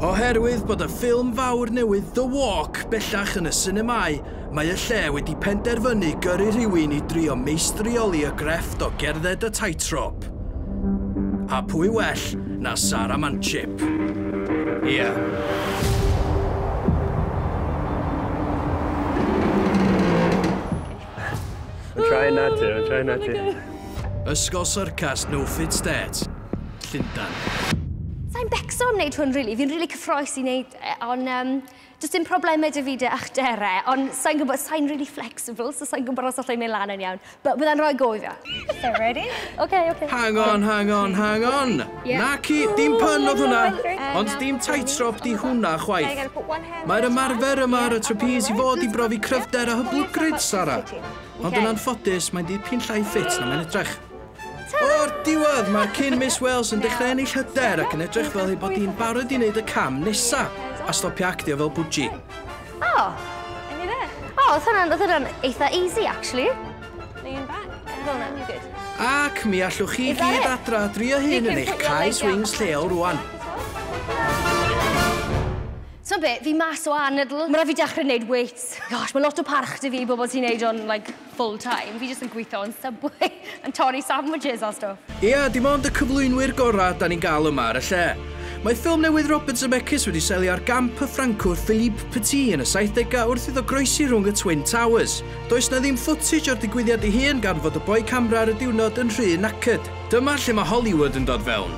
Oherwydd bod y ffilm fawr newydd The Walk bellach yn y sinemau, mae y lle wedi penderfynu gyrru rhywun I drio meistrioli y grefft o gerdded y tightrope. A pwy well na Sarah Manchip. Ia. I'm trying not to. Ysgol Circus no Fit State, Llundain. Sa'n becso am wneud hwn, rili. Fi'n rili cyffroes I wneud, ond does dim problemau dy fi dy achderau, ond sa'n gwybod, sa'n really flexible, so sa'n gwybod os allai'n mynd lan yn iawn. But byddai'n rhoi go I fi. They're ready? Okay. Hang on. Naci, dim pun oedd hwnna, ond dim tightrope di hwnna chwaith. Mae'r ymarfer yma ar y trapeze I fod I brofi cryfder a hyblygryd, Sarah. Ond yn anffodus, mae'n dipyn llai ffit na mae'n edrych. O'r diwedd, mae'r cyn Miss Wales yn dechrau ennill hyder ac yn edrych fel ei bod hi'n barod I wneud y cam nesa a stopio actio fel bwdgi. Oh, oedd hwnna'n eitha easy, actually. Lean back. You're good. Ac mi allwch chi gyd adra drio hyn yn eich cae swings lleol rwan. So be, fi mas o anadl. Mae'n rhaid fi dechrau wneud weights. Gosh, mae lot o parch dy fi bobl sy'n wneud o'n like, full time. Fi jyst yn gweithio yn Subway yn torri sandwiches a stuff. Ia, dim ond y cyflwynwyr gorau da ni'n gael yma ar y lle. Mae ffilm newydd Robert Zemeckis wedi selio ar gamp y Ffrancwr Philippe Petit yn y 70au wrth iddo groesi rhwng y Twin Towers. Does na ddim footage o'r digwyddiad I hun gan fod y boi camera ar y diwrnod yn rhy nacyd. Dyma lle mae Hollywood yn dod fewn.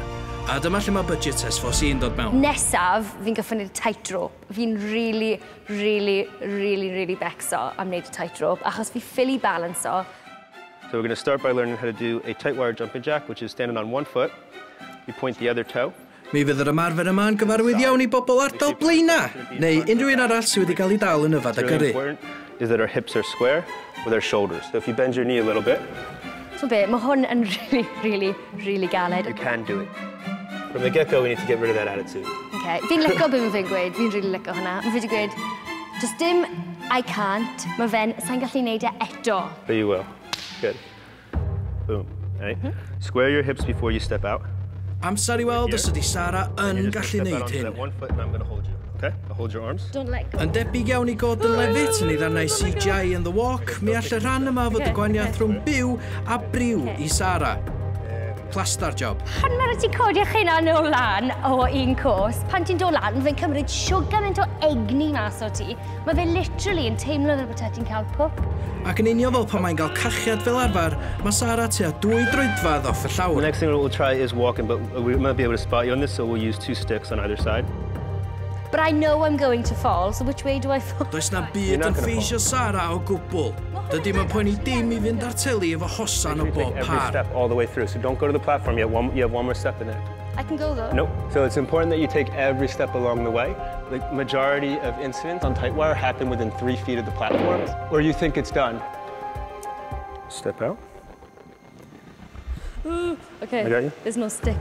A dyma lle mae budget S4C yn dod mewn. Nesaf, fi'n gyffyn wneud tightrope. Fi'n really becso am wneud y tightrope, achos fi ffili balance o. So we're going to start by learning how to do a tight wire jumping jack, which is standing on one foot. You point the other toe. Mi fydd yr ymarfer yma yn gyfarwydd iawn I bobl ardal Blaena, neu unrhyw un arall sydd wedi cael ei dal yn yfad a gyrru. Is that our hips are square with our shoulders. So if you bend your knee a little bit. So be, mae hwn yn really galed. You can do it. From the get-go, we need to get rid of that attitude. Okay. Fi'n licio beth mae fe'n gweud. Fi'n really licio hwnna. Mae fe wedi gweud, just dim I can't. Mae fe'n, sa'n gallu neud e eto. But you will. Good. Boom. Right? Square your hips before you step out. Amser I weld os ydi Sarah yn gallu neud hyn. One foot and I'm going to hold you. Okay? I'll hold your arms. Don't let go. Yn debyg iawn I Gordon Levitt yn ei ddarnau CGI yn The Walk, mi all y rhan yma fod y gwaniaeth rhwng byw a briw I Sarah. Plaster job. Pan mae'r ti codio chyna nôl lan o un cwrs, pan ti'n dod lan, fe'n cymryd siwgament o egni mas o ti. Mae fe literally yn teimlo fel bod ti'n cael pwp. Ac yn unio fel pan mae'n cael cachiad fel arfer, mae Sarah tua 2 droedfedd off y llawr. The next thing we'll try is walking, but we might be able to spot you on this, so we'll use 2 sticks on either side. But I know I'm going to fall, so which way do I fall? Does na byd yn ffeisio Sarah o gwbl. Dydy mae'n poeni dim I fynd ar teli efo hosan o bob par. Every step all the way through, so don't go to the platform. You have one more step in there. I can go though. Nope. So it's important that you take every step along the way. The majority of incidents on tight wire happen within 3 feet of the platform, or you think it's done. Step out. Okay, I got you. There's no stick.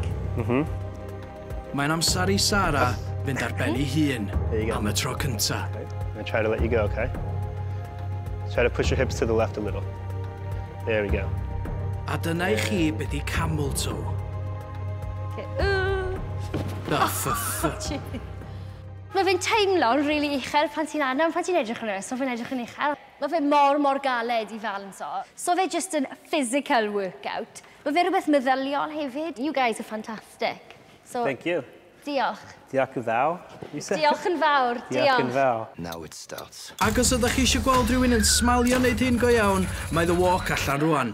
Mae'n amser I Sarah fynd ar ben I hun am y tro cynta. Okay. I'm going to try to let you go, okay? Try to push your hips to the left a little. There we go. A dyna I chi beth I camel toe. Mae fe'n teimlo'n rili uchel pan ti'n anam, pan ti'n edrych yn ys, so fe'n edrych yn uchel. Mae fe mor galed I balance o. So fe just yn physical workout. Mae fe rhywbeth meddyliol hefyd. You guys are fantastic. So, thank you. Diolch. Diolch yn fawr. Diolch yn fawr. Diolch yn fawr. Now it starts. Ac os ydych chi eisiau gweld rhywun yn smalio wneud hyn go iawn, mae The Walk allan rwan.